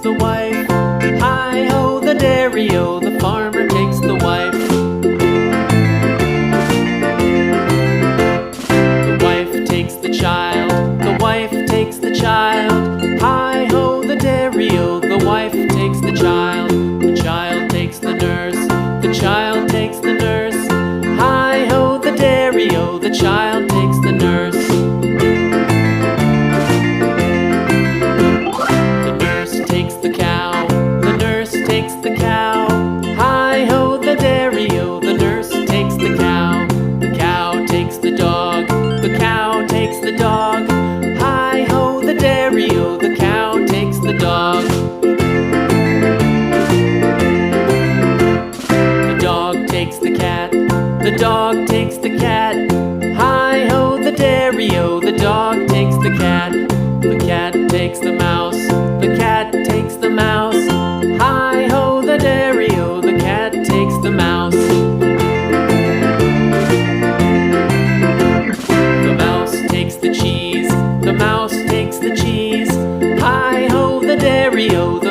the wife. Hi-ho, the dairy-o, the farmer takes the wife. The wife takes the child, the wife takes the child. Hi-ho, the dairy-o, the wife takes the child. The child takes the nurse, the child takes the nurse. Hi-ho, the dairy-o, the child takes the nurse. The nurse takes the cow, the nurse takes the cow. Hi-ho, the dairy-o, the nurse takes the cow. The cow takes the dog, the cow takes the dog. Hi-ho, the dairy-o, the cow takes the dog. The dog takes the cat, the dog takes the cat. Hi-ho, the dairy-o, the dog takes the cat. The cat takes the mouse, the cat takes the mouse. Hi-ho, the dairy-o, the cat takes the mouse. The mouse takes the cheese, the mouse takes the cheese. Hi-ho, the dairy-o, the